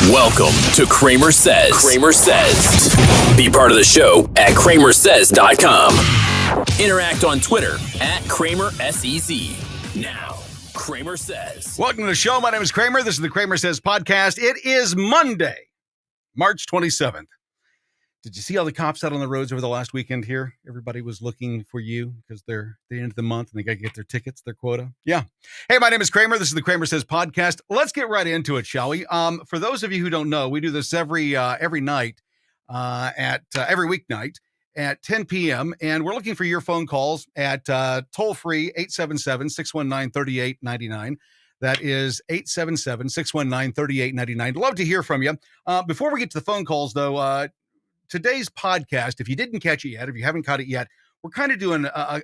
Welcome to CramerSez. CramerSez. Be part of the show at CramerSez.com. Interact on Twitter at CramerSez. Now, Kramer Says. Welcome to the show. My name is Kramer. This is the Kramer Says podcast. It is Monday, March 27th. Did you see all the cops out on the roads over the last weekend here? Everybody was looking for you because they're the end of the month and they got to get their tickets, their quota. Yeah. Hey, my name is Kramer. This is the Kramer Says podcast. Let's get right into it, shall we? For those of you who don't know, we do this every night every weeknight at 10 p.m. And we're looking for your phone calls at toll-free 877-619-3899. That is 877-619-3899. Love to hear from you. Before we get to the phone calls, though, today's podcast, if you didn't catch it yet, if you haven't caught it yet, we're kind of doing a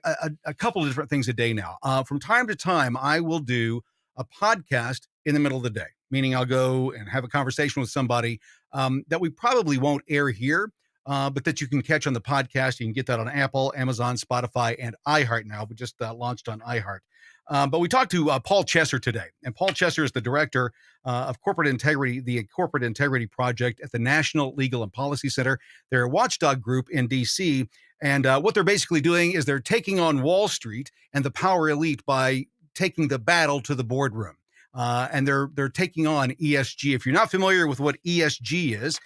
couple of different things a day now. From time to time, I will do a podcast in the middle of the day, meaning I'll go and have a conversation with somebody that we probably won't air here, but that you can catch on the podcast. You can get that on Apple, Amazon, Spotify, and iHeart now. We just launched on iHeart. But we talked to Paul Chesser today, and Paul Chesser is the director of corporate integrity, the Corporate Integrity Project at the National Legal and Policy Center. They're a watchdog group in D.C., and what they're basically doing is they're taking on Wall Street and the power elite by taking the battle to the boardroom. And they're taking on ESG. If you're not familiar with what ESG is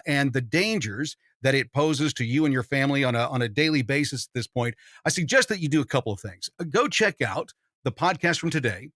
and the dangers that it poses to you and your family on a daily basis at this point, I suggest that you do a couple of things. Go check out the podcast from today.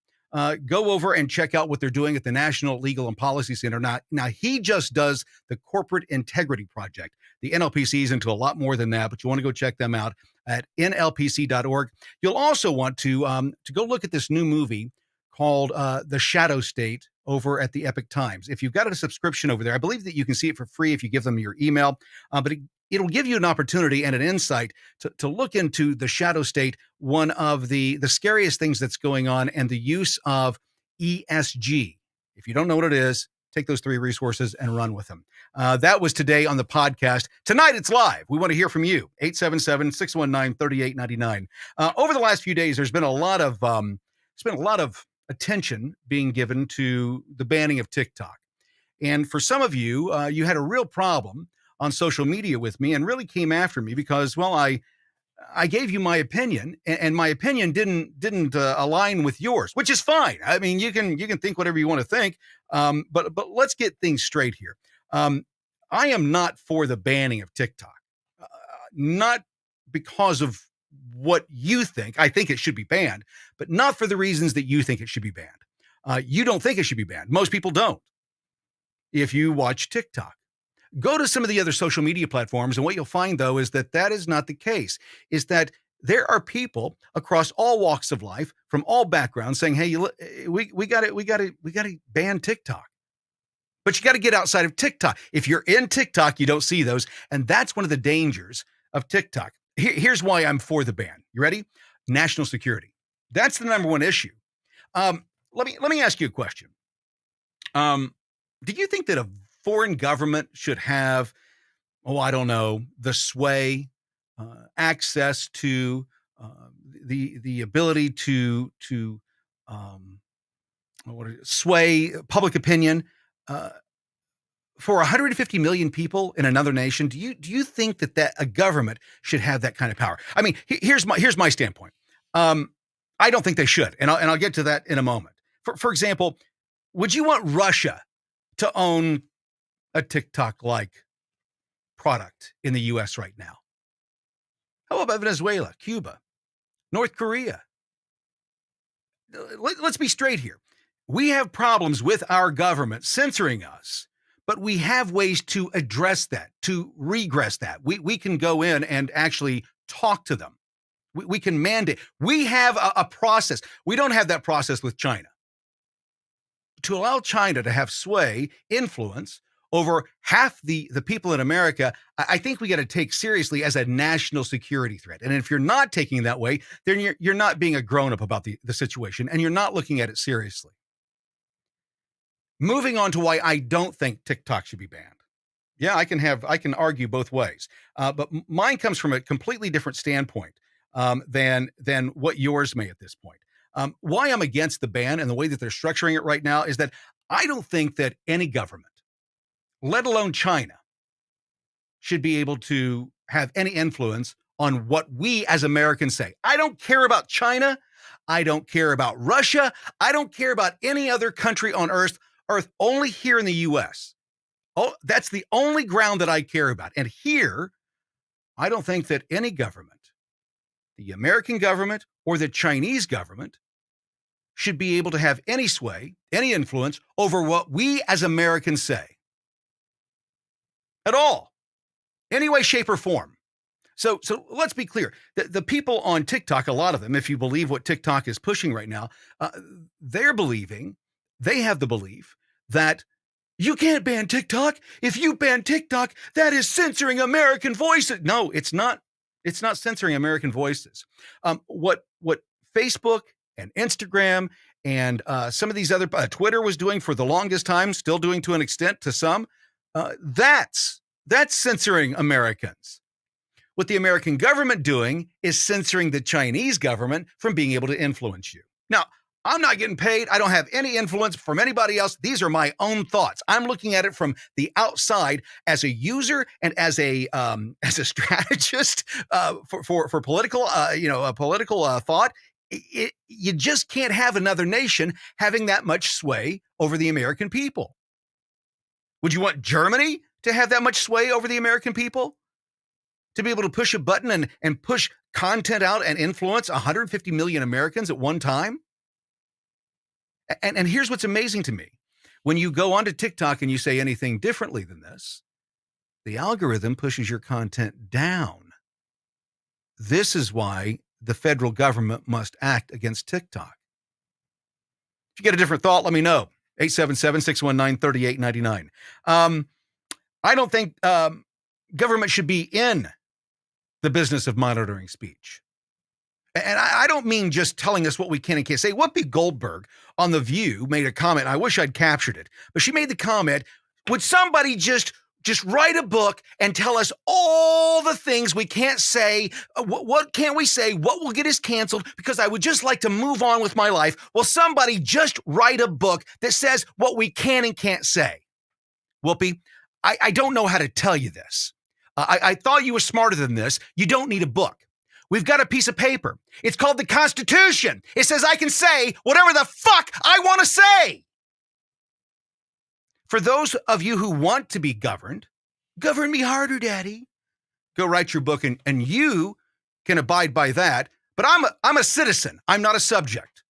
Go over and check out what they're doing at the National Legal and Policy Center. Now he just does the Corporate Integrity Project. The NLPC is into a lot more than that, but you want to go check them out at nlpc.org. You'll also want to go look at this new movie called The Shadow State over at the Epic Times. If you've got a subscription over there, I believe that you can see it for free if you give them your email, but it'll give you an opportunity and an insight to look into the shadow state, one of the scariest things that's going on, and the use of ESG. If you don't know what it is, take those three resources and run with them. That was today on the podcast. Tonight, it's live. We want to hear from you. 877-619-3899. Over the last few days, there's been a lot of attention being given to the banning of TikTok. And for some of you, you had a real problem on social media with me and really came after me because, well, I gave you my opinion and my opinion didn't align with yours, which is fine. I mean, you can think whatever you want to think. But let's get things straight here. I am not for the banning of TikTok, not because of what you think. I think it should be banned, but not for the reasons that you think it should be banned. You don't think it should be banned. Most people don't. If you watch TikTok, go to some of the other social media platforms, and what you'll find, though, is that is not the case, is that there are people across all walks of life from all backgrounds saying, hey, we got to ban TikTok. But you got to get outside of TikTok. If you're in TikTok, you don't see those. And that's one of the dangers of TikTok. Here's why I'm for the ban. You ready? National security. That's the number one issue. Let me ask you a question. Do you think that a foreign government should have, the sway, access to the ability to sway public opinion for 150 million people in another nation? Do you think that a government should have that kind of power? I mean, here's my standpoint. I don't think they should, and I'll get to that in a moment. For example, would you want Russia to own a TikTok-like product in the U.S. right now? How about Venezuela, Cuba, North Korea? Let's be straight here. We have problems with our government censoring us, but we have ways to address that, to regress that. We can go in and actually talk to them. We can mandate. We have a process. We don't have that process with China. To allow China to have sway, influence over half the people in America, I think we got to take seriously as a national security threat. And if you're not taking it that way, then you're not being a grown-up about the situation, and you're not looking at it seriously. Moving on to why I don't think TikTok should be banned. Yeah, I can argue both ways, but mine comes from a completely different standpoint than what yours may at this point. Why I'm against the ban and the way that they're structuring it right now is that I don't think that any government, let alone China, should be able to have any influence on what we as Americans say. I don't care about China. I don't care about Russia. I don't care about any other country on earth, only here in the US. Oh, that's the only ground that I care about. And here, I don't think that any government, the American government or the Chinese government, should be able to have any sway, any influence over what we as Americans say. At all. Any way, shape, or form. So let's be clear. The people on TikTok, a lot of them, if you believe what TikTok is pushing right now, they have the belief that you can't ban TikTok. If you ban TikTok, that is censoring American voices. No, it's not. It's not censoring American voices. What Facebook and Instagram and some of these other, Twitter was doing for the longest time, still doing to an extent to some, that's censoring Americans. What the American government doing is censoring the Chinese government from being able to influence you. Now, I'm not getting paid. I don't have any influence from anybody else. These are my own thoughts. I'm looking at it from the outside as a user and as a strategist for political, a political thought. You just can't have another nation having that much sway over the American people. Would you want Germany to have that much sway over the American people? To be able to push a button and push content out and influence 150 million Americans at one time? And here's what's amazing to me. When you go onto TikTok and you say anything differently than this, the algorithm pushes your content down. This is why the federal government must act against TikTok. If you get a different thought, let me know. 877-619-3899. I don't think government should be in the business of monitoring speech. And I don't mean just telling us what we can and can't say. Whoopi Goldberg on The View made a comment. I wish I'd captured it, but she made the comment, would somebody just write a book and tell us all the things we can't say? What can't we say? What will get us canceled? Because I would just like to move on with my life. Will somebody just write a book that says what we can and can't say? Whoopi, I don't know how to tell you this. I thought you were smarter than this. You don't need a book. We've got a piece of paper. It's called the Constitution. It says I can say whatever the fuck I want to say. For those of you who want to be governed, govern me harder, Daddy. Go write your book and you can abide by that. But I'm a citizen. I'm not a subject.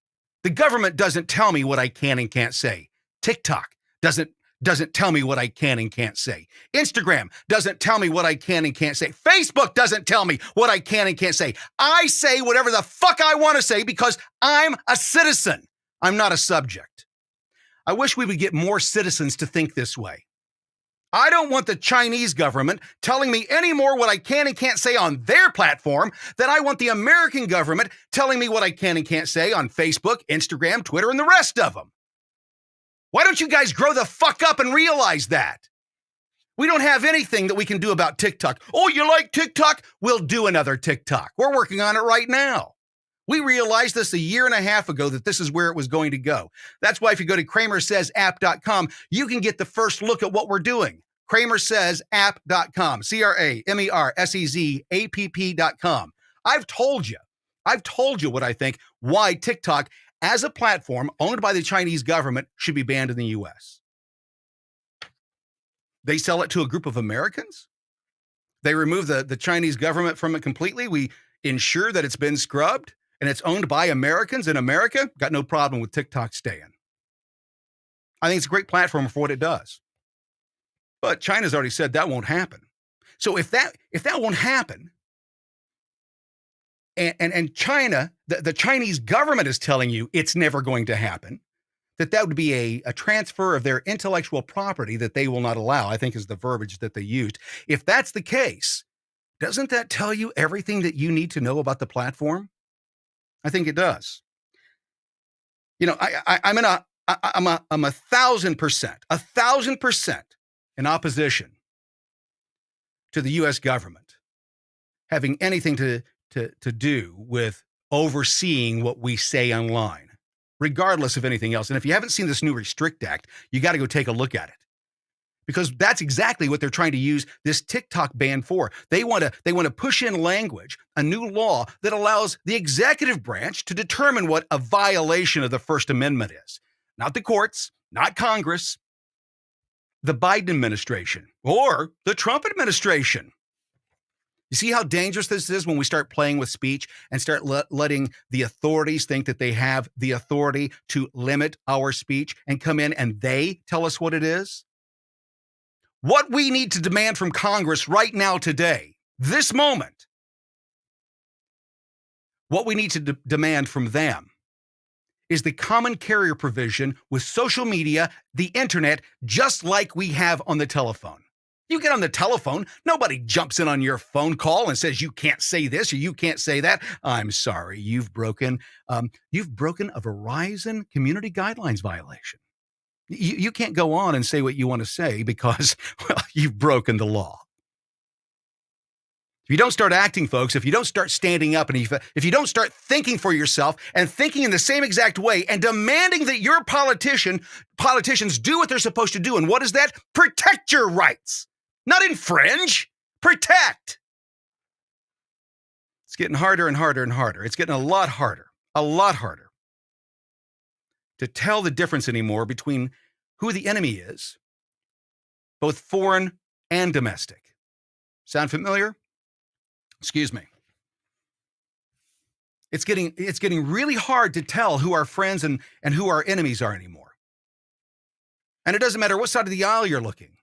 The government doesn't tell me what I can and can't say. TikTok doesn't tell me what I can and can't say. Instagram doesn't tell me what I can and can't say. Facebook doesn't tell me what I can and can't say. I say whatever the fuck I want to say because I'm a citizen. I'm not a subject. I wish we would get more citizens to think this way. I don't want the Chinese government telling me any more what I can and can't say on their platform than I want the American government telling me what I can and can't say on Facebook, Instagram, Twitter, and the rest of them. Why don't you guys grow the fuck up and realize that? We don't have anything that we can do about TikTok. Oh, you like TikTok? We'll do another TikTok. We're working on it right now. We realized this a year and a half ago that this is where it was going to go. That's why if you go to CramerSezApp.com, you can get the first look at what we're doing. CramerSezApp.com, CramerSezapp.com. I've told you what I think, why TikTok as a platform owned by the Chinese government should be banned in the U.S. They sell it to a group of Americans. They remove the Chinese government from it completely. We ensure that it's been scrubbed and it's owned by Americans in America. Got no problem with TikTok staying. I think it's a great platform for what it does. But China's already said that won't happen. So if that won't happen, and China, the Chinese government is telling you it's never going to happen, that would be a transfer of their intellectual property that they will not allow, I think is the verbiage that they used. If that's the case, doesn't that tell you everything that you need to know about the platform? I think it does. You know, I'm 1,000% in opposition to the U.S. government having anything to do with overseeing what we say online, regardless of anything else. And if you haven't seen this new Restrict Act, you got to go take a look at it. because that's exactly what they're trying to use this TikTok ban for. They want to push in language, a new law that allows the executive branch to determine what a violation of the First Amendment is. Not the courts, not Congress, the Biden administration or the Trump administration. You see how dangerous this is when we start playing with speech and start letting the authorities think that they have the authority to limit our speech and come in and they tell us what it is? What we need to demand from Congress right now, today, this moment, what we need to demand from them is the common carrier provision with social media, the internet, just like we have on the telephone. You get on the telephone, nobody jumps in on your phone call and says you can't say this or you can't say that. I'm sorry, you've broken a Verizon community guidelines violation. You can't go on and say what you want to say because, well, you've broken the law. If you don't start acting, folks, if you don't start standing up, and if you don't start thinking for yourself and thinking in the same exact way and demanding that your politicians do what they're supposed to do, and what is that? Protect your rights, not infringe, protect. It's getting harder and harder and harder. It's getting a lot harder to tell the difference anymore between who the enemy is, both foreign and domestic. Sound familiar? Excuse me. It's getting really hard to tell who our friends and who our enemies are anymore. And it doesn't matter what side of the aisle you're looking.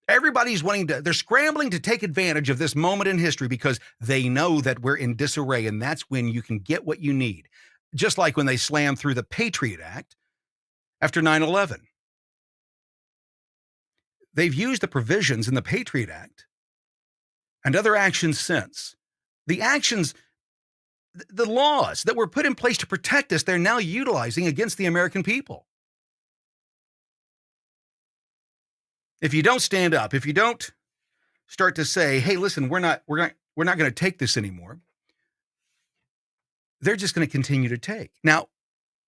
Everybody's they're scrambling to take advantage of this moment in history because they know that we're in disarray, and that's when you can get what you need. Just like when they slammed through the Patriot Act after 9/11. They've used the provisions in the Patriot Act and other actions since. The actions, the laws that were put in place to protect us, they're now utilizing against the American people. If you don't stand up, if you don't start to say, hey, listen, we're not going to take this anymore, they're just going to continue to take. Now,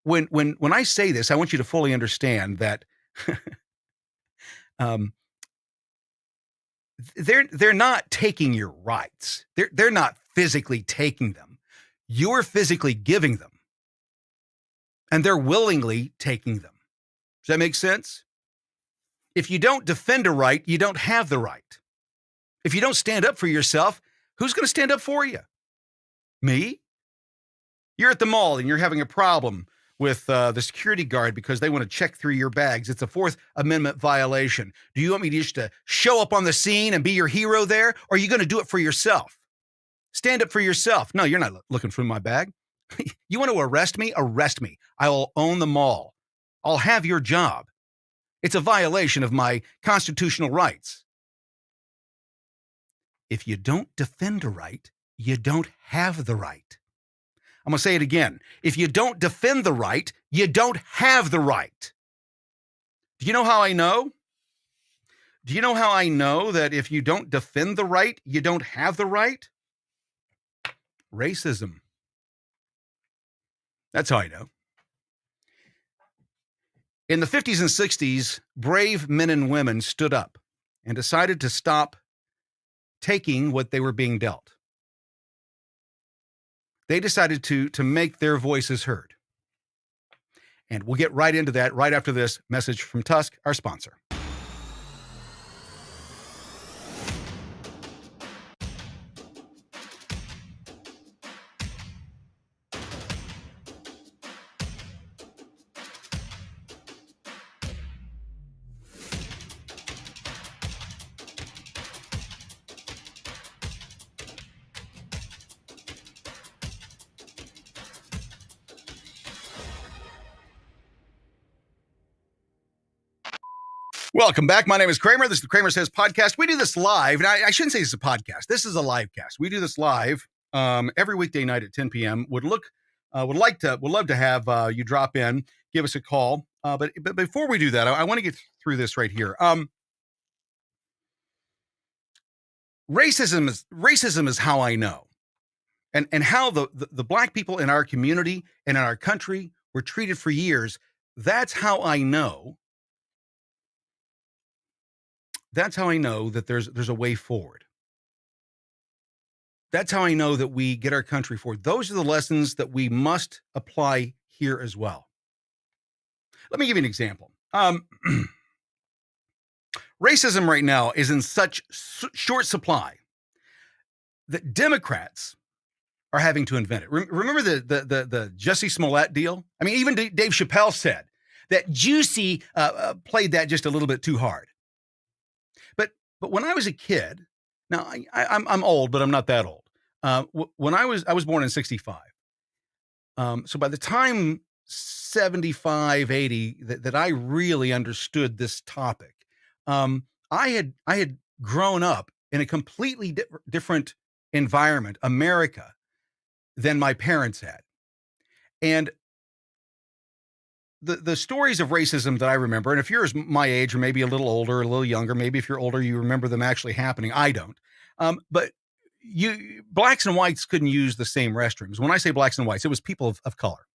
when I say this, I want you to fully understand that they're not taking your rights. They're not physically taking them. You're physically giving them. And they're willingly taking them. Does that make sense? If you don't defend a right, you don't have the right. If you don't stand up for yourself, who's going to stand up for you? Me? You're at the mall and you're having a problem with the security guard because they want to check through your bags. It's a Fourth Amendment violation. Do you want me just to show up on the scene and be your hero there? Or are you going to do it for yourself? Stand up for yourself. No, you're not looking for my bag. You want to arrest me? Arrest me. I will own the mall. I'll have your job. It's a violation of my constitutional rights. If you don't defend a right, you don't have the right. I'm going to say it again. If you don't defend the right, you don't have the right. Do you know how I know? Do you know how I know that if you don't defend the right, you don't have the right? Racism. That's how I know. In the 50s and 60s, brave men and women stood up and decided to stop taking what they were being dealt. They decided to make their voices heard. And we'll get right into that right after this message from Tusk, our sponsor. Welcome back. My name is Kramer. This is the CramerSez podcast. We do this live. And I shouldn't say this is a podcast. This is a live cast. We do this live every weekday night at 10 p.m. Would love to have you drop in, give us a call. But before we do that, I want to get through this right here. Racism is how I know, and how the black people in our community and in our country were treated for years. That's how I know That's how I know that there's a way forward. That's how I know that we get our country forward. Those are the lessons that we must apply here as well. Let me give you an example. Racism right now is in such short supply that Democrats are having to invent it. Remember the Jussie Smollett deal? I mean, even Dave Chappelle said that Juicy played that just a little bit too hard. But when I was a kid, now I'm old, but I'm not that old. When I was born in '65. So by the time 75, 80, that I really understood this topic, I had grown up in a completely different environment, America, than my parents had. And the stories of racism that I remember, and if you're my age or maybe a little older, a little younger, maybe if you're older, you remember them actually happening. I don't. But blacks and whites couldn't use the same restrooms. When I say blacks and whites, it was people of color.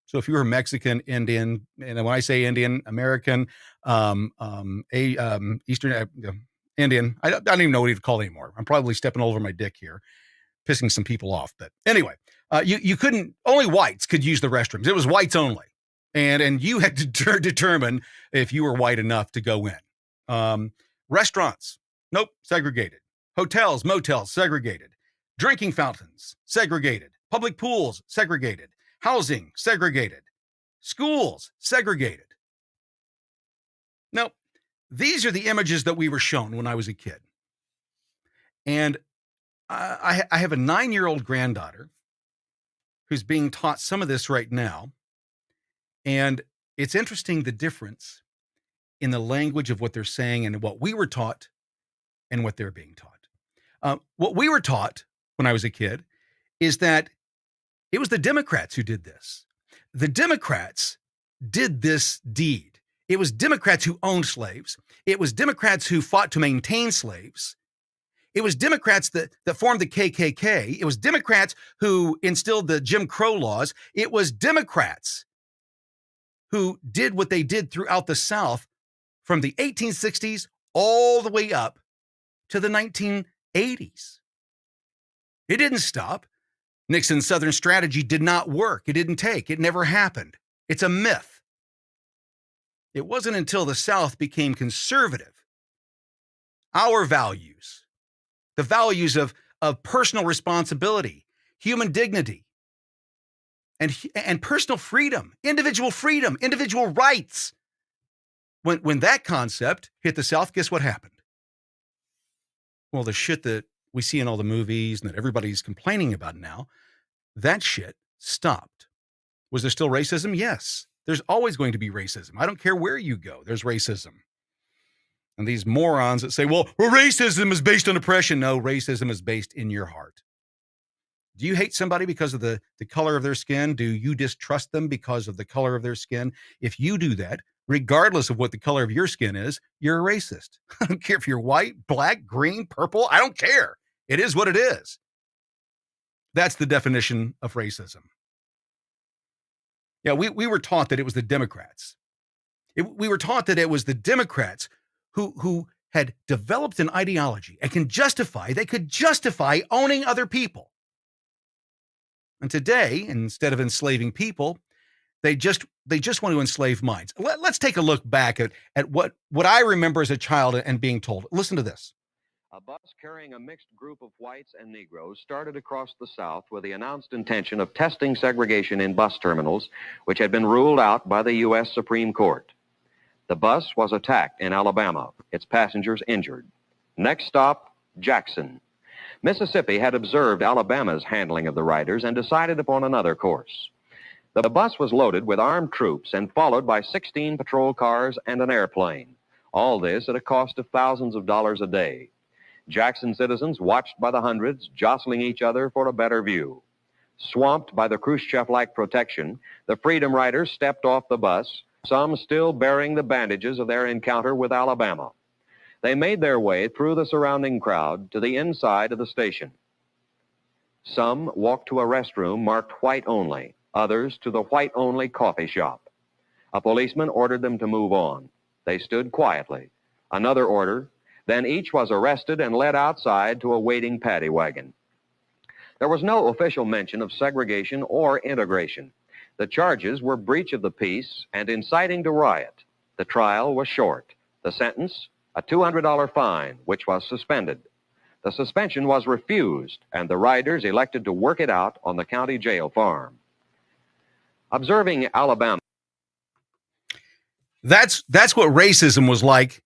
So if you were Mexican, Indian, and when I say Indian, American, Eastern Indian, I don't even know what to call it anymore. I'm probably stepping over my dick here, pissing some people off. But anyway, you couldn't, only whites could use the restrooms. It was whites only. And you had to determine if you were white enough to go in. Restaurants, nope, segregated. Hotels, motels, segregated. Drinking fountains, segregated. Public pools, segregated. Housing, segregated. Schools, segregated. Now, these are the images that we were shown when I was a kid. And I have a 9-year-old granddaughter who's being taught some of this right now. And it's interesting the difference in the language of what they're saying and what we were taught and what they're being taught. What we were taught when I was a kid is that it was the Democrats who did this. The Democrats did this deed. It was Democrats who owned slaves. It was Democrats who fought to maintain slaves. It was Democrats that formed the KKK. It was Democrats who instilled the Jim Crow laws. It was Democrats who did what they did throughout the South from the 1860s all the way up to the 1980s. It didn't stop. Nixon's Southern strategy did not work. It didn't take. It never happened. It's a myth. It wasn't until the South became conservative, our values, the values of personal responsibility, human dignity, and personal freedom, individual rights. When that concept hit the South, guess what happened? Well, the shit that we see in all the movies and that everybody's complaining about now, that shit stopped. Was there still racism? Yes. There's always going to be racism. I don't care where you go, there's racism. And these morons that say, well, racism is based on oppression. No, racism is based in your heart. Do you hate somebody because of the color of their skin? Do you distrust them because of the color of their skin? If you do that, regardless of what the color of your skin is, you're a racist. I don't care if you're white, black, green, purple. I don't care. It is what it is. That's the definition of racism. Yeah, we were taught that it was the Democrats. We were taught that it was the Democrats who had developed an ideology and they could justify owning other people. And today, instead of enslaving people, they just want to enslave minds. Let's take a look back at what I remember as a child and being told. Listen to this. A bus carrying a mixed group of whites and Negroes started across the South with the announced intention of testing segregation in bus terminals, which had been ruled out by the U.S. Supreme Court. The bus was attacked in Alabama, its passengers injured. Next stop, Jackson. Mississippi had observed Alabama's handling of the riders and decided upon another course. The bus was loaded with armed troops and followed by 16 patrol cars and an airplane. All this at a cost of thousands of dollars a day. Jackson citizens watched by the hundreds, jostling each other for a better view. Swamped by the Khrushchev-like protection, the Freedom Riders stepped off the bus, some still bearing the bandages of their encounter with Alabama. They made their way through the surrounding crowd to the inside of the station. Some walked to a restroom marked white only, others to the white only coffee shop. A policeman ordered them to move on. They stood quietly. Another order, Then each was arrested and led outside to a waiting paddy wagon. There was no official mention of segregation or integration. The charges were breach of the peace and inciting to riot. The trial was short. The sentence, a $200 fine, which was suspended. The suspension was refused, and the riders elected to work it out on the county jail farm. Observing Alabama. That's what racism was like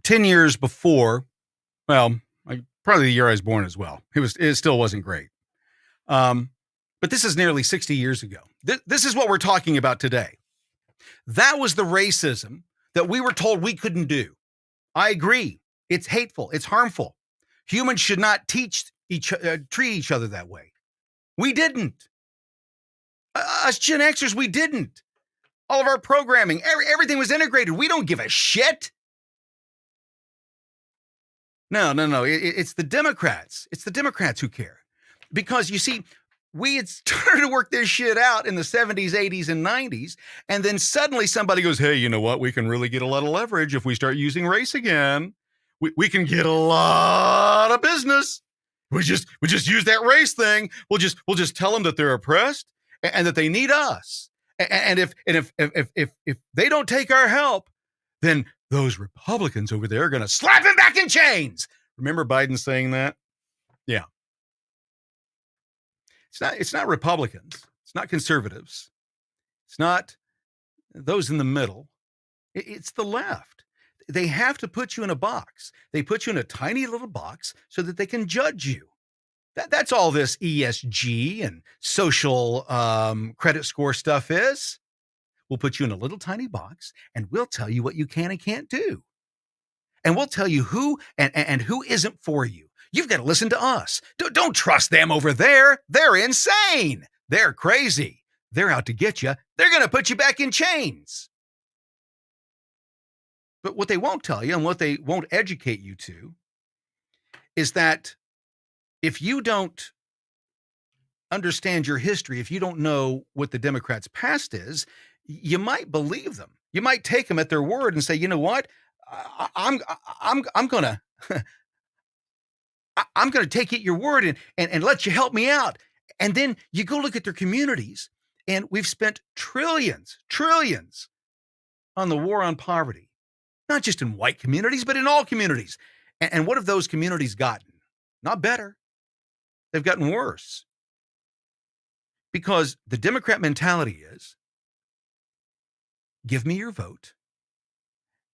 10 years before. Well, probably the year I was born as well. It still wasn't great. But this is nearly 60 years ago. This is what we're talking about today. That was the racism that we were told we couldn't do. I agree. It's hateful. It's harmful. Humans should not treat each other that way. We didn't. Us Gen Xers, we didn't. All of our programming, everything was integrated. We don't give a shit. No. It's the Democrats. It's the Democrats who care. Because, you see, we had started to work this shit out in the 70s, 80s, and 90s. And then suddenly somebody goes, hey, you know what? We can really get a lot of leverage if we start using race again. We can get a lot of business. We just use that race thing. We'll just tell them that they're oppressed and that they need us. And if they don't take our help, then those Republicans over there are going to slap him back in chains. Remember Biden saying that? Yeah. It's not Republicans. It's not conservatives. It's not those in the middle. It's the left. They have to put you in a box. They put you in a tiny little box so that they can judge you. That's all this ESG and social credit score stuff is. We'll put you in a little tiny box and we'll tell you what you can and can't do. And we'll tell you who and who isn't for you. You've got to listen to us. Don't trust them over there. They're insane. They're crazy. They're out to get you. They're going to put you back in chains. But what they won't tell you and what they won't educate you to is that if you don't understand your history, if you don't know what the Democrats' past is, you might believe them. You might take them at their word and say, you know what? I'm gonna take it your word and let you help me out. And then you go look at their communities, and we've spent trillions on the war on poverty, not just in white communities, but in all communities. And what have those communities gotten? Not better. They've gotten worse. Because the Democrat mentality is, give me your vote,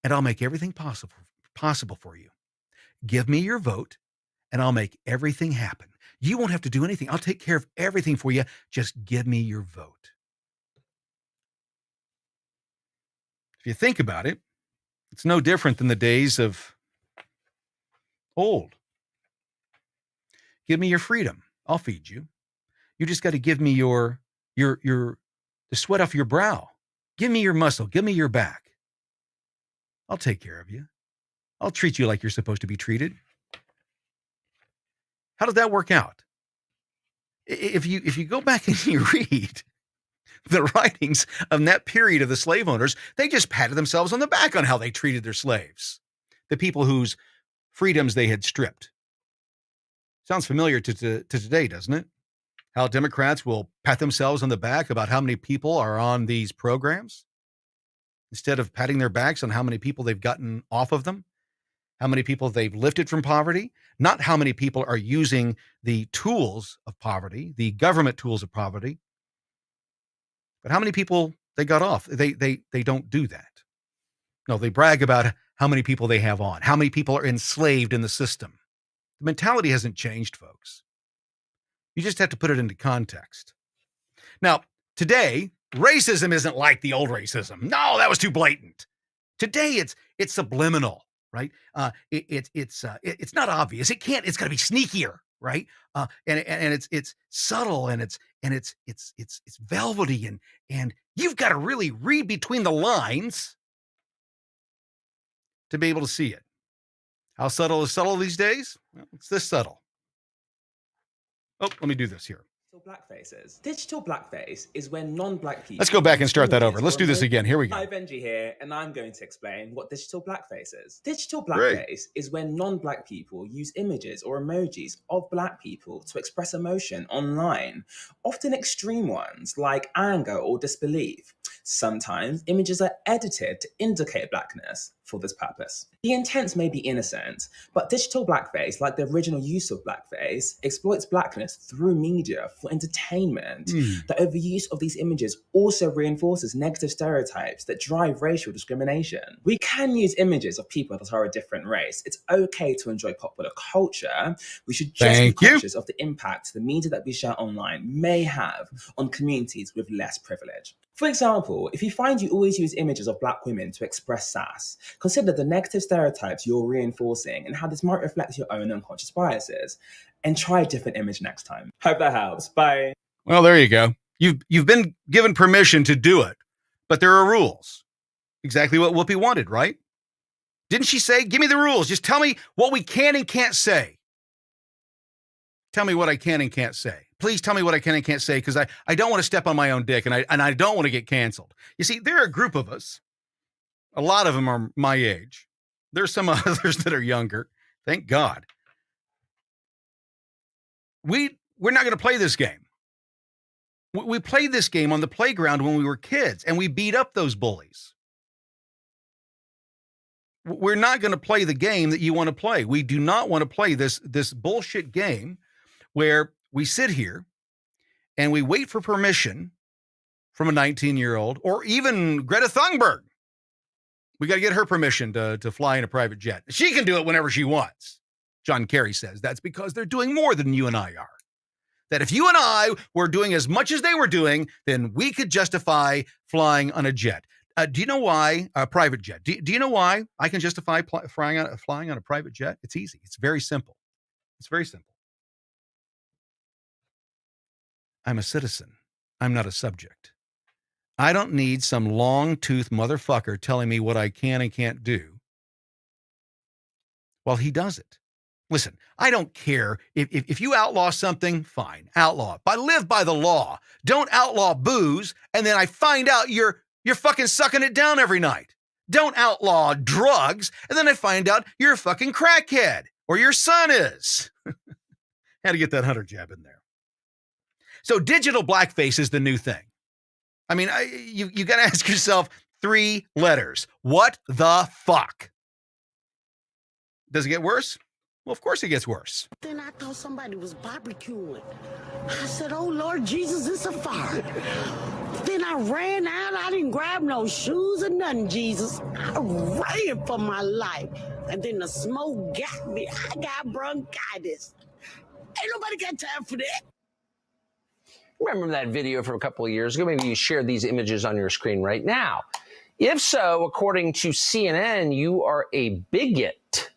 and I'll make everything possible for you. Give me your vote, and I'll make everything happen. You won't have to do anything. I'll take care of everything for you. Just give me your vote. If you think about it, it's no different than the days of old. Give me your freedom. I'll feed you. You just got to give me the sweat off your brow. Give me your muscle. Give me your back. I'll take care of you. I'll treat you like you're supposed to be treated. How did that work out? If you go back and you read the writings of that period of the slave owners, they just patted themselves on the back on how they treated their slaves, the people whose freedoms they had stripped. Sounds familiar to today, doesn't it? How Democrats will pat themselves on the back about how many people are on these programs instead of patting their backs on how many people they've gotten off of them, how many people they've lifted from poverty, not how many people are using the tools of poverty, the government tools of poverty, but how many people they got off. They don't do that. No, they brag about how many people they have on, how many people are enslaved in the system. The mentality hasn't changed, folks. You just have to put it into context. Now, today, racism isn't like the old racism. No, that was too blatant. Today, it's subliminal, right? It's not obvious. It's got to be sneakier, right? And it's subtle and it's velvety and you've got to really read between the lines to be able to see it. How subtle is subtle these days? Well, it's this subtle. Oh, let me do this here. So Blackfaces. Digital blackface is when non-black people... Let's go back and start that over. Let's do this again. Here we go. Hi, Benji here, and I'm going to explain what digital blackface is. Digital Great. blackface is when non-black people use images or emojis of black people to express emotion online, often extreme ones like anger or disbelief. Sometimes images are edited to indicate blackness for this purpose. The intent may be innocent, but digital blackface, like the original use of blackface, exploits blackness through media for entertainment. The overuse of these images also reinforces negative stereotypes that drive racial discrimination. We can use images of people that are a different race. It's okay to enjoy popular culture. We should just be conscious of the impact the media that we share online may have on communities with less privilege. For example, if you find you always use images of black women to express sass, consider the negative stereotypes you're reinforcing and how this might reflect your own unconscious biases, and try a different image next time. Hope that helps. Bye. Well, there you go. You've been given permission to do it, but there are rules. Exactly what Whoopi wanted, right? Didn't she say, give me the rules. Just tell me what we can and can't say. Tell me what I can and can't say. Please tell me what I can and can't say, because I don't want to step on my own dick, and I don't want to get canceled. You see, there are a group of us. A lot of them are my age. There's some others that are younger. Thank God. We're not going to play this game. We played this game on the playground when we were kids, and we beat up those bullies. We're not going to play the game that you want to play. We do not want to play this bullshit game where we sit here and we wait for permission from a 19-year-old or even Greta Thunberg. We got to get her permission to fly in a private jet. She can do it whenever she wants. John Kerry says that's because they're doing more than you and I are. That if you and I were doing as much as they were doing, then we could justify flying on a jet. Do you know why a private jet? Do you know why I can justify flying on a private jet? It's easy. It's very simple. It's very simple. I'm a citizen. I'm not a subject. I don't need some long-toothed motherfucker telling me what I can and can't do while he does it. Listen, I don't care. If you outlaw something, fine, outlaw it. But live by the law. Don't outlaw booze, and then I find out you're fucking sucking it down every night. Don't outlaw drugs, and then I find out you're a fucking crackhead, or your son is. Had to get that Hunter jab in there. So digital blackface is the new thing. I mean, you got to ask yourself 3 letters. What the fuck? Does it get worse? Well, of course it gets worse. Then I thought somebody was barbecuing. I said, oh, Lord Jesus, it's a fire. Then I ran out. I didn't grab no shoes or nothing, Jesus. I ran for my life. And then the smoke got me. I got bronchitis. Ain't nobody got time for that. Remember that video from a couple of years ago? Maybe you shared these images on your screen right now. If so, according to CNN, you are a bigot.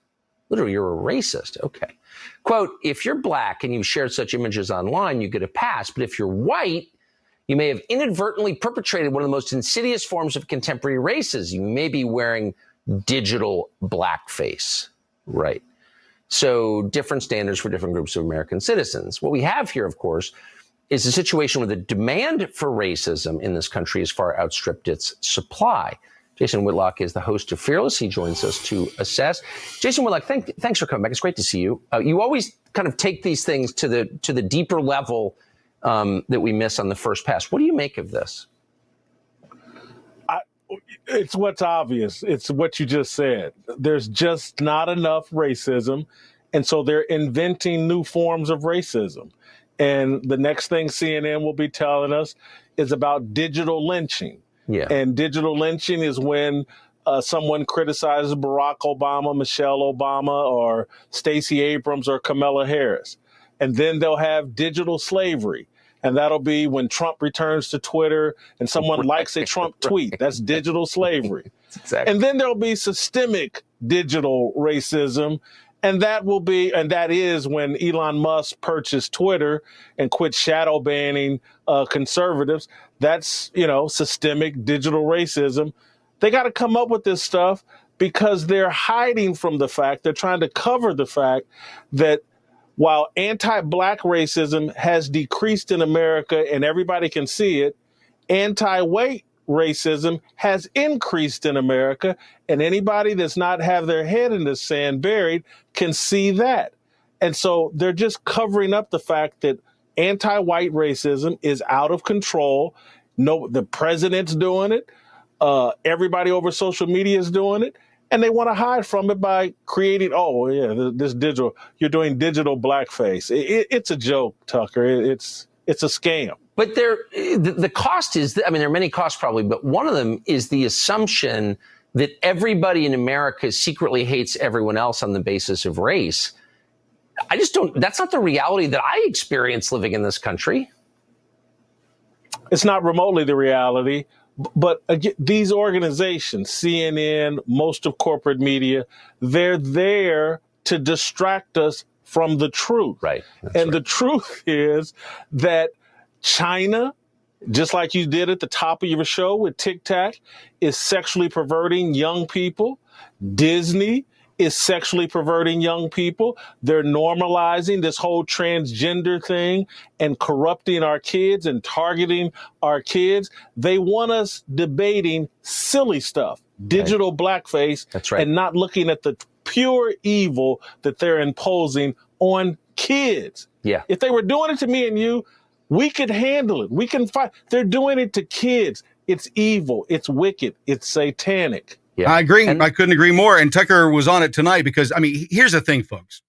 Literally, you're a racist. Okay. Quote, if you're black and you shared such images online, you get a pass. But if you're white, you may have inadvertently perpetrated one of the most insidious forms of contemporary racism. You may be wearing digital blackface. Right. So different standards for different groups of American citizens. What we have here, of course, is a situation where the demand for racism in this country has far outstripped its supply. Jason Whitlock is the host of Fearless. He joins us to assess. Jason Whitlock, thanks for coming back. It's great to see you. You always kind of take these things to the deeper level that we miss on the first pass. What do you make of this? It's what's obvious. It's what you just said. There's just not enough racism, and so they're inventing new forms of racism. And the next thing CNN will be telling us is about digital lynching. Yeah. And digital lynching is when someone criticizes Barack Obama, Michelle Obama, or Stacey Abrams or Kamala Harris. And then they'll have digital slavery. And that'll be when Trump returns to Twitter and someone likes a Trump tweet. That's digital slavery. Exactly. And then there'll be systemic digital racism. And that is when Elon Musk purchased Twitter and quit shadow banning conservatives. That's, systemic digital racism. They got to come up with this stuff because they're hiding from the fact, they're trying to cover the fact that while anti-black racism has decreased in America and everybody can see it, anti-white racism has increased in America, and anybody that's not have their head in the sand buried can see that. And so they're just covering up the fact that anti-white racism is out of control. No, the president's doing it. Everybody over social media is doing it. And they want to hide from it by creating, this digital, you're doing digital blackface. It's a joke, Tucker. It's a scam. But the cost is, I mean, there are many costs probably, but one of them is the assumption that everybody in America secretly hates everyone else on the basis of race. I just don't, that's not the reality that I experience living in this country. It's not remotely the reality. But again, these organizations, CNN, most of corporate media, they're there to distract us from the truth. Right. The truth is that China, just like you did at the top of your show with Tic Tac, is sexually perverting young people. Disney is sexually perverting young people. They're normalizing this whole transgender thing and corrupting our kids and targeting our kids. They want us debating silly stuff, digital blackface, That's right, and not looking at the pure evil that they're imposing on kids. Yeah. If they were doing it to me and you, we could handle it. We can fight. They're doing it to kids. It's evil. It's wicked. It's satanic. Yeah. I agree. I couldn't agree more. And Tucker was on it tonight because, I mean, here's the thing, folks.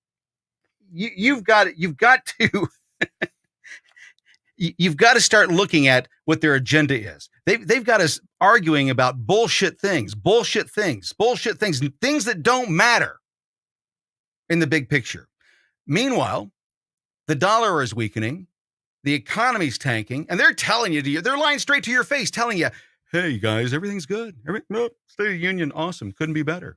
You've got to you've got to start looking at what their agenda is. They've got us arguing about bullshit things that don't matter in the big picture. Meanwhile, the dollar is weakening, the economy's tanking, and they're telling you, they're lying straight to your face, telling you, hey, guys, everything's good. State of the Union, awesome. Couldn't be better.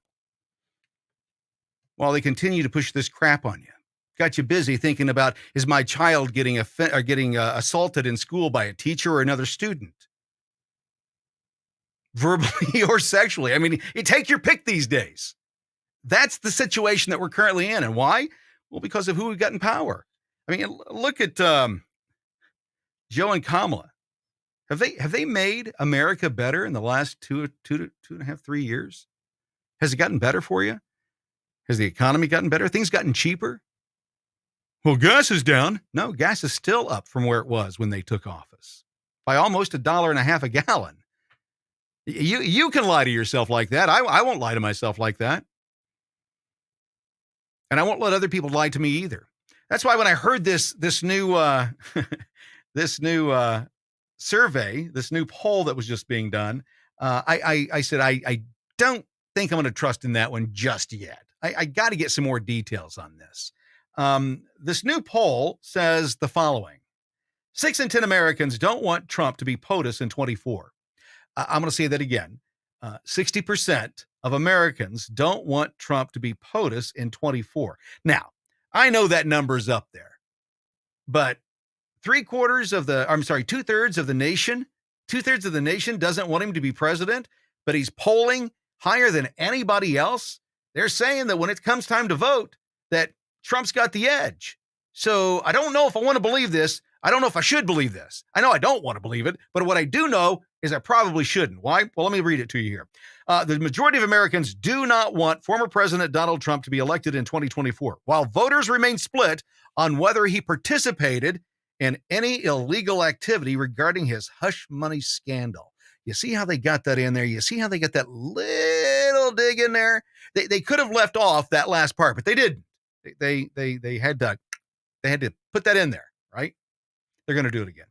While they continue to push this crap on you. Got you busy thinking about, is my child getting assaulted in school by a teacher or another student? Verbally or sexually. I mean, you take your pick these days. That's the situation that we're currently in. And why? Well, because of who we've got in power. I mean, look at Joe and Kamala. Have they made America better in the last two and a half, 3 years? Has it gotten better for you? Has the economy gotten better? Things gotten cheaper? Well, gas is down. No, gas is still up from where it was when they took office by almost $1.50 a gallon. You can lie to yourself like that. I won't lie to myself like that. And I won't let other people lie to me either. That's why when I heard this new survey, this new poll that was just being done, I said, I don't think I'm going to trust in that one just yet. I got to get some more details on this. This new poll says the following. 6 in 10 Americans don't want Trump to be POTUS in 24. I'm going to say that again. 60% of Americans don't want Trump to be POTUS in 24. Now, I know that number's up there, but two-thirds of the nation doesn't want him to be president, but he's polling higher than anybody else. They're saying that when it comes time to vote, that Trump's got the edge. So I don't know if I want to believe this. I don't know if I should believe this. I know I don't want to believe it, but what I do know is I probably shouldn't. Why? Well, let me read it to you here. The majority of Americans do not want former President Donald Trump to be elected in 2024, while voters remain split on whether he participated in any illegal activity regarding his hush money scandal. You see how they got that in there? You see how they got that little dig in there? They could have left off that last part, but they didn't. They had to put that in there, right? They're going to do it again.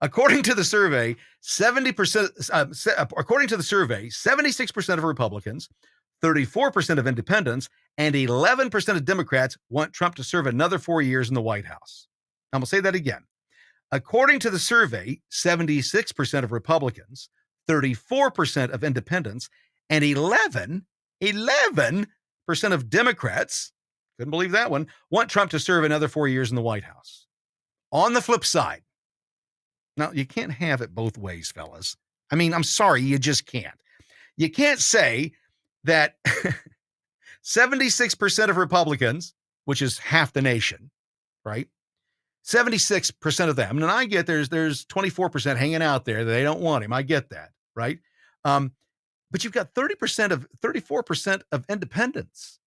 According to the survey, 76% of Republicans, 34% of independents, and 11% of Democrats want Trump to serve another 4 years in the White House. I'm going to say that again. According to the survey, 76% of Republicans, 34% of independents, and 11% of Democrats, couldn't believe that one, want Trump to serve another 4 years in the White House. On the flip side, now you can't have it both ways, fellas. I mean, I'm sorry, you just can't. You can't say that 76% of Republicans, which is half the nation, right? 76% of them. And I get there's 24% hanging out there that they don't want him. I get that, right? But you've got 34% of independents.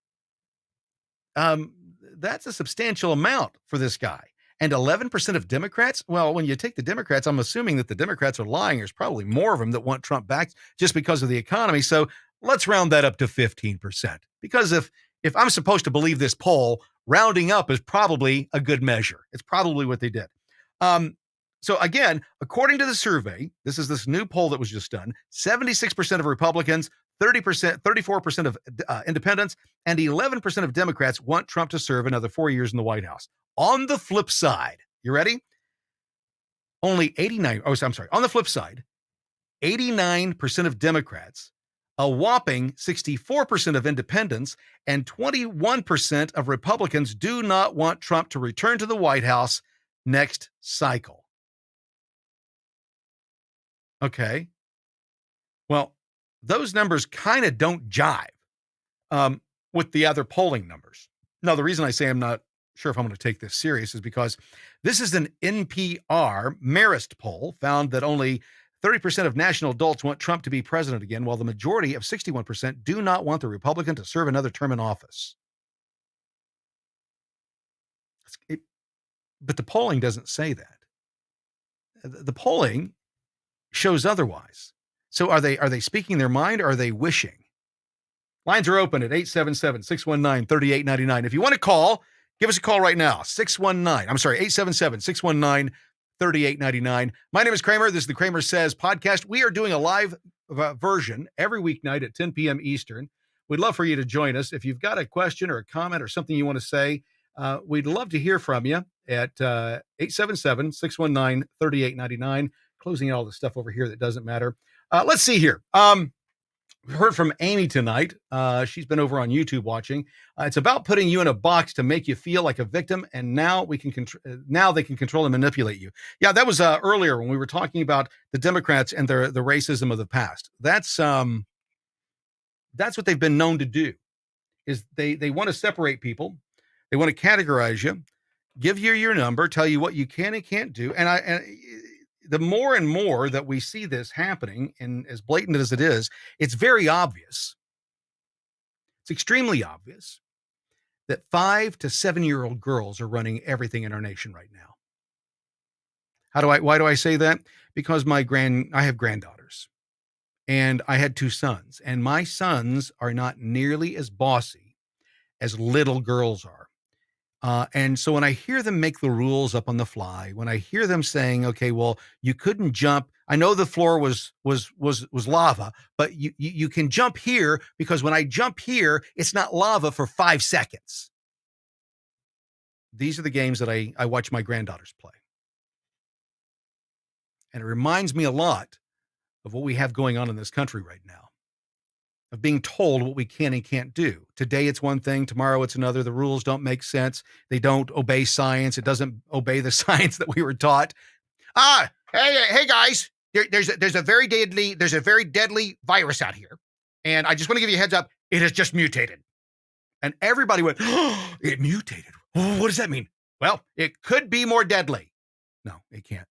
That's a substantial amount for this guy. And 11% of Democrats. Well, when you take the Democrats, I'm assuming that the Democrats are lying. There's probably more of them that want Trump back just because of the economy. So let's round that up to 15%. Because if I'm supposed to believe this poll, rounding up is probably a good measure. It's probably what they did. So again, according to the survey, this is this new poll that was just done, 76% of Republicans, 34% of independents, and 11% of Democrats want Trump to serve another 4 years in the White House. On the flip side, you ready? On the flip side, 89% of Democrats, a whopping 64% of independents, and 21% of Republicans do not want Trump to return to the White House next cycle. Okay. Well, those numbers kind of don't jive with the other polling numbers. Now, the reason I say I'm not sure if I'm going to take this serious is because this is an NPR Marist poll found that only 30% of national adults want Trump to be president again, while the majority of 61% do not want the Republican to serve another term in office. But the polling doesn't say that. The polling shows otherwise. So are they speaking their mind or are they wishing? Lines are open at 877-619-3899. If you want to call, give us a call right now. 877-619-3899. My name is Kramer. This is the CramerSez podcast. We are doing a live version every weeknight at 10 p.m. Eastern. We'd love for you to join us. If you've got a question or a comment or something you want to say, we'd love to hear from you at 877-619-3899. Closing all the stuff over here that doesn't matter. Let's see here. We heard from Amy tonight. She's been over on YouTube watching. It's about putting you in a box to make you feel like a victim, and now they can control and manipulate you. Yeah, that was earlier when we were talking about the Democrats and the racism of the past. That's what they've been known to do. Is they want to separate people, they want to categorize you, give you your number, tell you what you can and can't do, and the more and more that we see this happening, and as blatant as it is, it's very obvious. It's extremely obvious that 5 to 7-year-old girls are running everything in our nation right now. Why do I say that? Because I have granddaughters and I had 2 sons, and my sons are not nearly as bossy as little girls are. And so when I hear them make the rules up on the fly, when I hear them saying, okay, well, you couldn't jump. I know the floor was lava, but you can jump here because when I jump here, it's not lava for 5 seconds. These are the games that I watch my granddaughters play. And it reminds me a lot of what we have going on in this country right now, of being told what we can and can't do. Today it's one thing, tomorrow it's another. The rules don't make sense. They don't obey science. It doesn't obey the science that we were taught. Hey guys, there's a very deadly virus out here, and I just want to give you a heads up. It has just mutated, and everybody went, oh, it mutated. Oh, what does that mean? Well, it could be more deadly. No, it can't.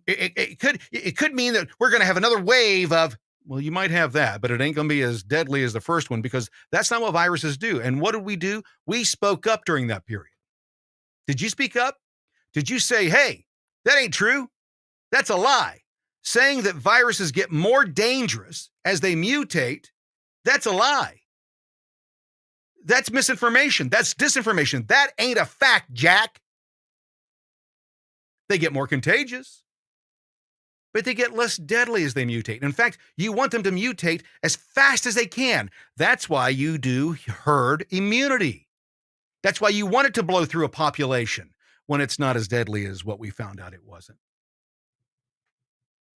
It could mean that we're going to have another wave of. Well, you might have that, but it ain't going to be as deadly as the first one, because that's not what viruses do. And what did we do? We spoke up during that period. Did you speak up? Did you say, hey, that ain't true? That's a lie. Saying that viruses get more dangerous as they mutate, that's a lie. That's misinformation. That's disinformation. That ain't a fact, Jack. They get more contagious, but they get less deadly as they mutate. In fact, you want them to mutate as fast as they can. That's why you do herd immunity. That's why you want it to blow through a population when it's not as deadly as what we found out it wasn't.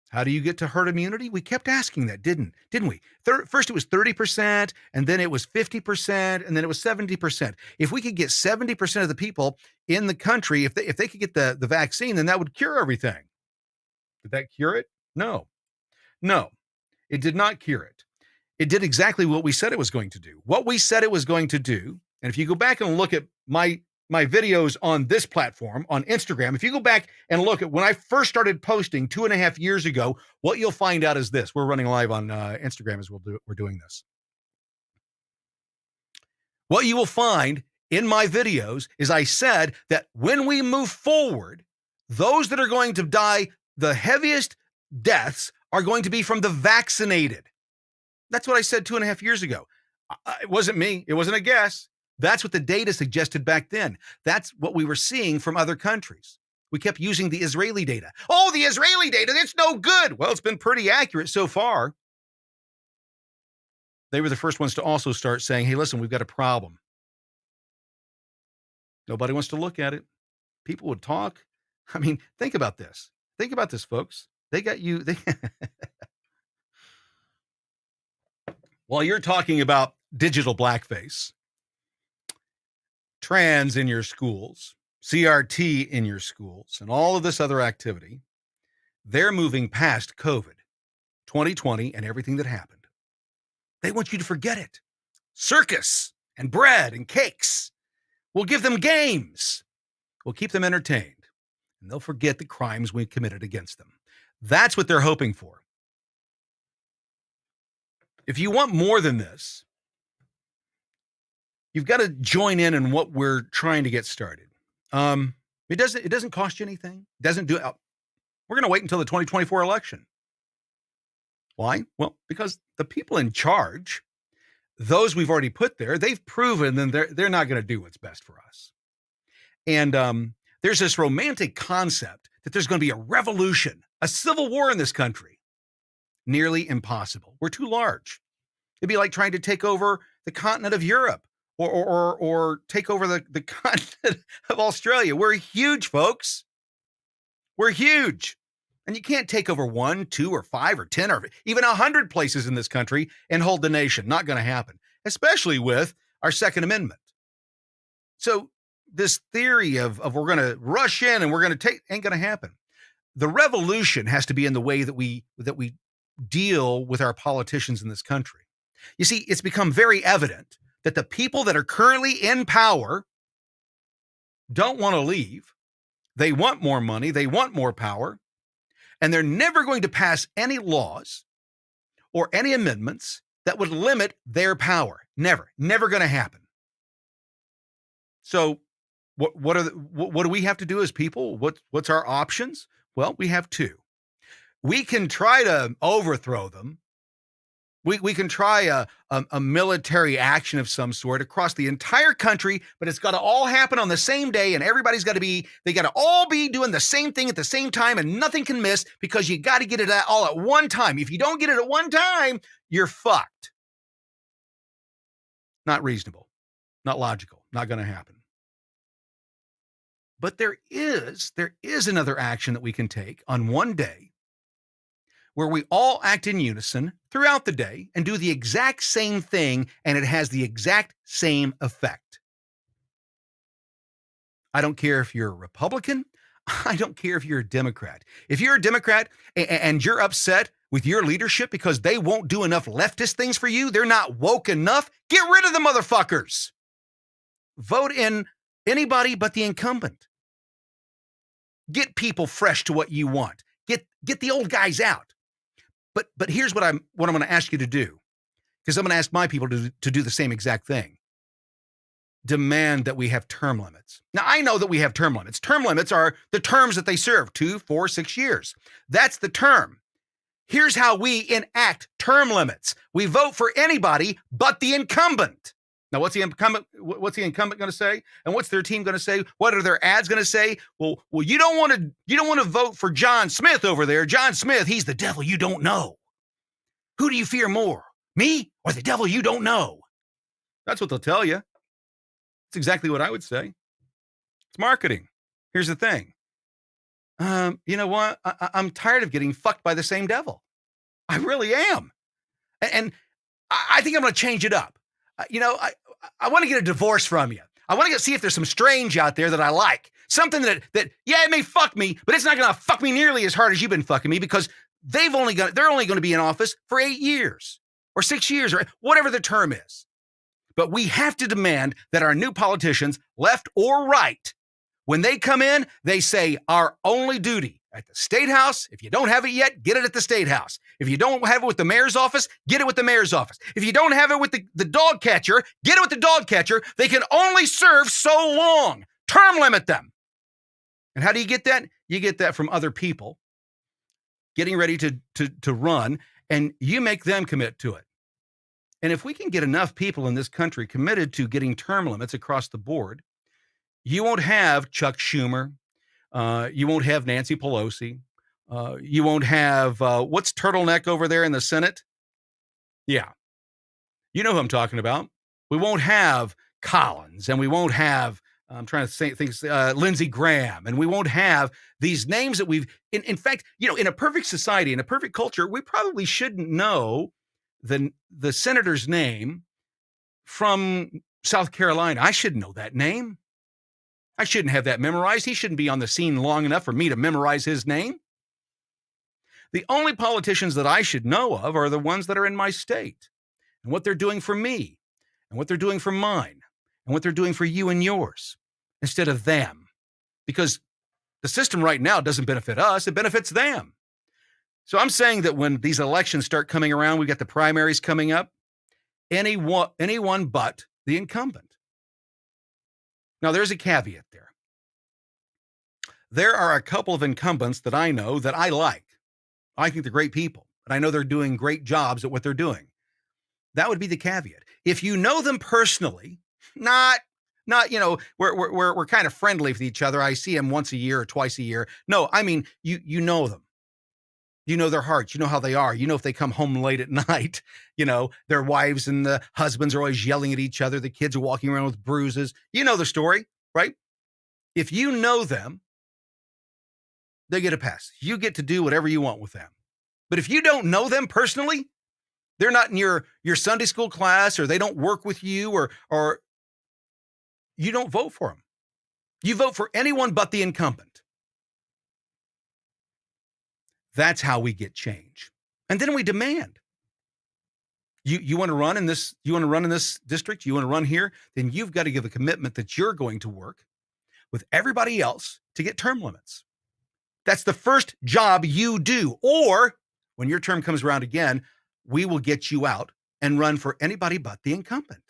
How do you get to herd immunity? We kept asking that, didn't we? First it was 30%, and then it was 50%, and then it was 70%. If we could get 70% of the people in the country, if they could get the vaccine, then that would cure everything. Did that cure it? No, it did not cure it. It did exactly what we said it was going to do. What we said it was going to do, and if you go back and look at my my videos on this platform, on Instagram, if you go back and look at when I first started posting 2.5 years ago, what you'll find out is this. We're running live on Instagram as we're doing this. What you will find in my videos is I said that when we move forward, those that are going to die, the heaviest deaths are going to be from the vaccinated. That's what I said 2.5 years ago. It wasn't me. It wasn't a guess. That's what the data suggested back then. That's what we were seeing from other countries. We kept using the Israeli data. Oh, the Israeli data, that's no good. Well, it's been pretty accurate so far. They were the first ones to also start saying, hey, listen, we've got a problem. Nobody wants to look at it. People would talk. I mean, think about this. Think about this, folks. They got you. While you're talking about digital blackface, trans in your schools, CRT in your schools, and all of this other activity, they're moving past COVID, 2020, and everything that happened. They want you to forget it. Circus and bread and cakes. We'll give them games. We'll keep them entertained. And they'll forget the crimes we committed against them. That's what they're hoping for. If you want more than this, you've got to join in what we're trying to get started. It doesn't cost you anything. It doesn't do it. We're going to wait until the 2024 election. Why? Well, because the people in charge, those we've already put there, they've proven that they're not going to do what's best for us. And there's this romantic concept that there's going to be a revolution, a civil war in this country. Nearly impossible. We're too large. It'd be like trying to take over the continent of Europe or take over the continent of Australia. We're huge, folks. We're huge. And you can't take over 1, 2, or 5, or 10, or even 100 places in this country and hold the nation. Not going to happen, especially with our Second Amendment. So this theory of we're going to rush in and we're going to take ain't going to happen. The revolution has to be in the way that we deal with our politicians in this country. You see, it's become very evident that the people that are currently in power don't want to leave. They want more money. They want more power. And they're never going to pass any laws or any amendments that would limit their power. Never going to happen. So what do we have to do as people? What's our options? Well, we have two. We can try to overthrow them. We can try a military action of some sort across the entire country, but it's got to all happen on the same day, and everybody's got to all be doing the same thing at the same time, and nothing can miss because you got to get it all at one time. If you don't get it at one time, you're fucked. Not reasonable, not logical, not going to happen. But there is another action that we can take on one day where we all act in unison throughout the day and do the exact same thing, and it has the exact same effect. I don't care if you're a Republican. I don't care if you're a Democrat. If you're a Democrat and you're upset with your leadership because they won't do enough leftist things for you, they're not woke enough, get rid of the motherfuckers. Vote in anybody but the incumbent. Get people fresh to what you want. Get the old guys out. But here's what I'm going to ask you to do, because I'm going to ask my people to do the same exact thing. Demand that we have term limits. Now, I know that we have term limits. Term limits are the terms that they serve, 2, 4, 6 years. That's the term. Here's how we enact term limits. We vote for anybody but the incumbent. Now, what's the incumbent going to say? And what's their team going to say? What are their ads going to say? Well, you don't want to vote for John Smith over there. John Smith, he's the devil you don't know. Who do you fear more, me or the devil you don't know? That's what they'll tell you. That's exactly what I would say. It's marketing. Here's the thing. You know what? I'm tired of getting fucked by the same devil. I really am. And I think I'm going to change it up. I want to get a divorce from you. I want to see if there's some strange out there that I like. Something that yeah, it may fuck me, but it's not going to fuck me nearly as hard as you've been fucking me, because they're only going to be in office for 8 years or 6 years or whatever the term is. But we have to demand that our new politicians, left or right, when they come in, they say our only duty at the State House, if you don't have it yet, get it at the State House. If you don't have it with the mayor's office, get it with the mayor's office. If you don't have it with the dog catcher, get it with the dog catcher. They can only serve so long. Term limit them. And how do you get that? You get that from other people getting ready to run, and you make them commit to it. And if we can get enough people in this country committed to getting term limits across the board, you won't have Chuck Schumer. You won't have Nancy Pelosi. You won't have, what's Turtleneck over there in the Senate? Yeah. You know who I'm talking about. We won't have Collins, and we won't have, I'm trying to say things, Lindsey Graham, and we won't have these names that we've, in fact, in a perfect society, in a perfect culture, we probably shouldn't know the senator's name from South Carolina. I should know that name. I shouldn't have that memorized. He shouldn't be on the scene long enough for me to memorize his name. The only politicians that I should know of are the ones that are in my state and what they're doing for me and what they're doing for mine and what they're doing for you and yours instead of them. Because the system right now doesn't benefit us. It benefits them. So I'm saying that when these elections start coming around, we've got the primaries coming up, anyone but the incumbent. Now, there's a caveat there. There are a couple of incumbents that I know that I like. I think they're great people, and I know they're doing great jobs at what they're doing. That would be the caveat. If you know them personally, not we're kind of friendly with each other. I see them once a year or twice a year. No, I mean, you know them. You know their hearts. You know how they are. You know if they come home late at night, their wives and the husbands are always yelling at each other. The kids are walking around with bruises. You know the story, right? If you know them, they get a pass. You get to do whatever you want with them. But if you don't know them personally, they're not in your Sunday school class, or they don't work with you, or you don't vote for them. You vote for anyone but the incumbent. That's how we get change. And then we demand. You want to run in this, district, you want to run here, then you've got to give a commitment that you're going to work with everybody else to get term limits. That's the first job you do. Or when your term comes around again, we will get you out and run for anybody but the incumbent.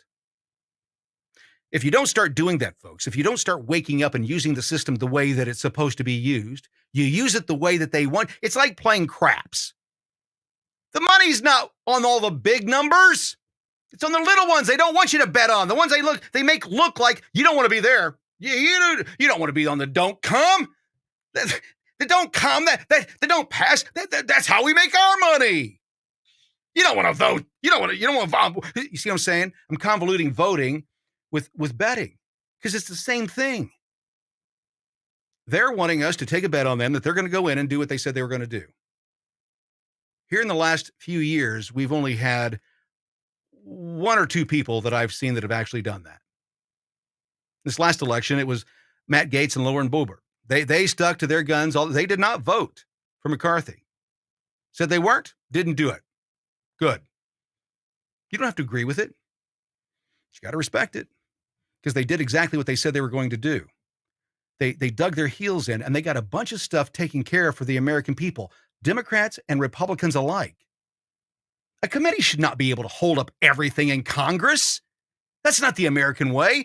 If you don't start doing that, folks, if you don't start waking up and using the system the way that it's supposed to be used, you use it the way that they want. It's like playing craps. The money's not on all the big numbers. It's on the little ones they don't want you to bet on. The ones they make look like you don't want to be there. You don't want to be on the don't come. The don't come, that don't pass. That's how we make our money. You don't want to vote. You don't want to vote. You see what I'm saying? I'm convoluting voting with betting, because it's the same thing. They're wanting us to take a bet on them that they're going to go in and do what they said they were going to do. Here in the last few years, we've only had one or two people that I've seen that have actually done that. This last election, it was Matt Gaetz and Lauren Boebert. They stuck to their guns. They did not vote for McCarthy. Said they weren't, didn't do it. Good. You don't have to agree with it. You got to respect it, because they did exactly what they said they were going to do. They dug their heels in, and they got a bunch of stuff taken care of for the American people, Democrats and Republicans alike. A committee should not be able to hold up everything in Congress. That's not the American way.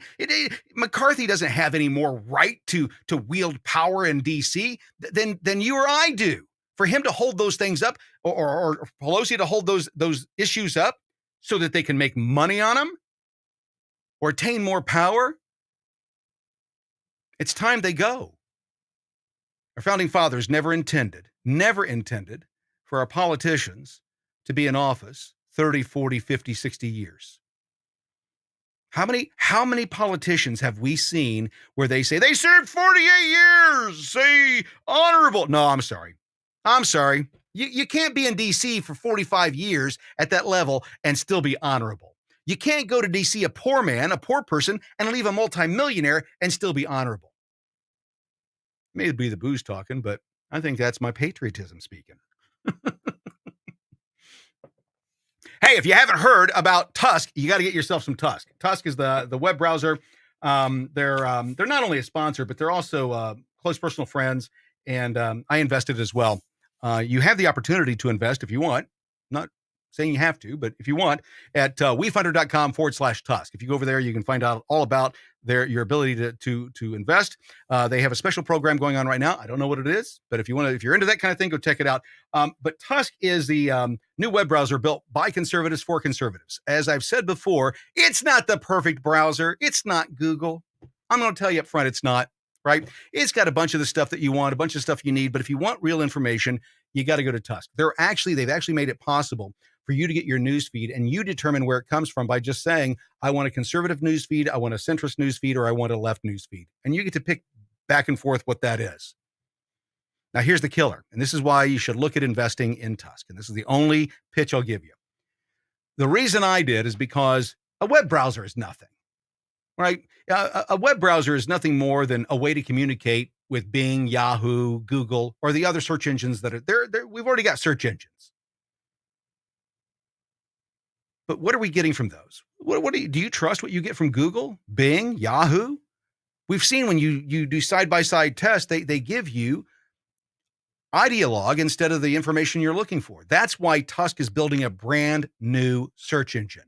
McCarthy doesn't have any more right to wield power in D.C. than you or I do. For him to hold those things up, or Pelosi to hold those issues up so that they can make money on them or attain more power, it's time they go. Our founding fathers never intended for our politicians to be in office 30, 40, 50, 60 years. How many politicians have we seen where they say they served 48 years, say honorable? No, I'm sorry. You can't be in D.C. for 45 years at that level and still be honorable. You can't go to D.C. a poor person, and leave a multimillionaire and still be honorable. May be the booze talking, but I think that's my patriotism speaking. Hey, if you haven't heard about Tusk, you got to get yourself some Tusk. Tusk is the web browser. They're not only a sponsor, but they're also close personal friends, and I invested as well. You have the opportunity to invest if you want. Not saying you have to, but if you want, at wefunder.com/Tusk. If you go over there, you can find out all about your ability to invest. They have a special program going on right now. I don't know what it is, but if you're into that kind of thing, go check it out. But Tusk is the new web browser built by conservatives for conservatives. As I've said before, it's not the perfect browser. It's not Google. I'm going to tell you up front, it's not. Right? It's got a bunch of the stuff that you want, a bunch of stuff you need. But if you want real information, you got to go to Tusk. They've actually made it possible for you to get your news feed, and you determine where it comes from by just saying, I want a conservative news feed, I want a centrist news feed, or I want a left news feed. And you get to pick back and forth what that is. Now, here's the killer, and this is why you should look at investing in Tusk. And this is the only pitch I'll give you. The reason I did is because a web browser is nothing, right? A web browser is nothing more than a way to communicate with Bing, Yahoo, Google, or the other search engines that are there. We've already got search engines. But what are we getting from those? What do you trust what you get from Google, Bing, Yahoo? We've seen when you do side-by-side tests, they give you ideologue instead of the information you're looking for. That's why Tusk is building a brand new search engine.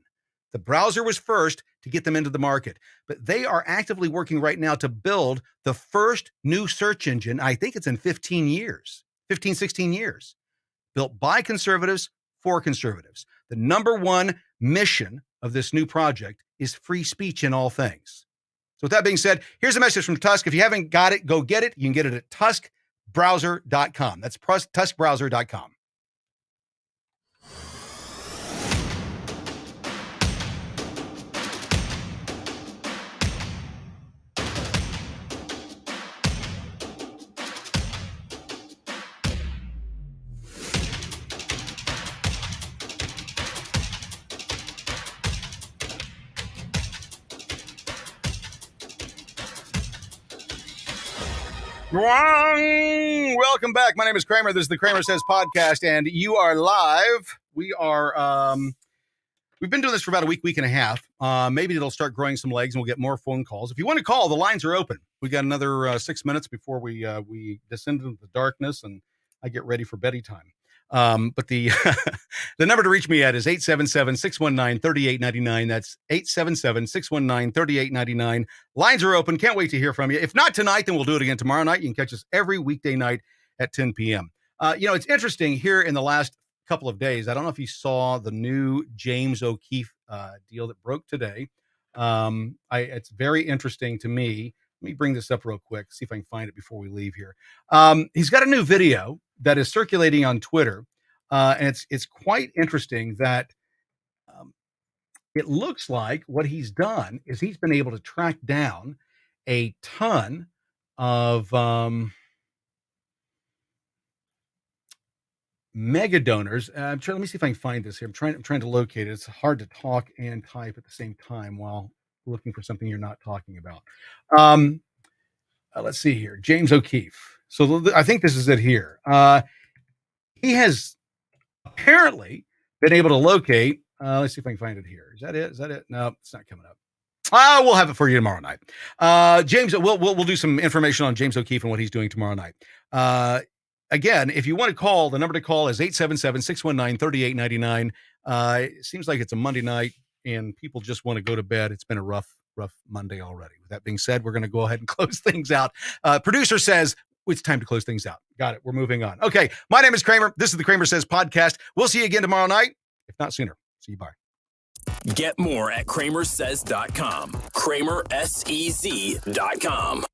The browser was first to get them into the market, but they are actively working right now to build the first new search engine. I think it's in 16 years, built by conservatives for conservatives. The number one mission of this new project is free speech in all things. So with that being said, here's a message from Tusk. If you haven't got it, go get it. You can get it at tuskbrowser.com. That's tuskbrowser.com. Welcome back. My name is Kramer. This is the CramerSez podcast, and you are live. We are, we've been doing this for about a week and a half. Maybe it'll start growing some legs and we'll get more phone calls. If you want to call, the lines are open. We got another 6 minutes before we descend into the darkness and I get ready for bedtime time. But the the number to reach me at is 877-619-3899. That's 877-619-3899. Lines are open. Can't wait to hear from you. If not tonight, then we'll do it again tomorrow night. You can catch us every weekday night at 10 p.m. It's interesting here in the last couple of days. I don't know if you saw the new James O'Keefe deal that broke today. It's very interesting to me. Let me bring this up real quick, see if I can find it before we leave here. He's got a new video that is circulating on Twitter, and it's quite interesting that it looks like what he's done is he's been able to track down a ton of mega donors. Let me see if I can find this here. I'm trying to locate it. It's hard to talk and type at the same time while looking for something you're not talking about. Let's see here. James O'Keefe. So I think this is it here. He has apparently been able to locate. Let's see if I can find it here. Is that it? No, it's not coming up. We'll have it for you tomorrow night. James, we'll do some information on James O'Keefe and what he's doing tomorrow night. Again, if you want to call, the number to call is 877-619-3899. It seems like it's a Monday night and people just want to go to bed. It's been a rough Monday already. With that being said, we're going to go ahead and close things out. Producer says it's time to close things out. Got it. We're moving on. Okay. My name is Kramer. This is the CramerSez podcast. We'll see you again tomorrow night, if not sooner. See you. Bye. Get more at CramerSez.com. CramerSez.com.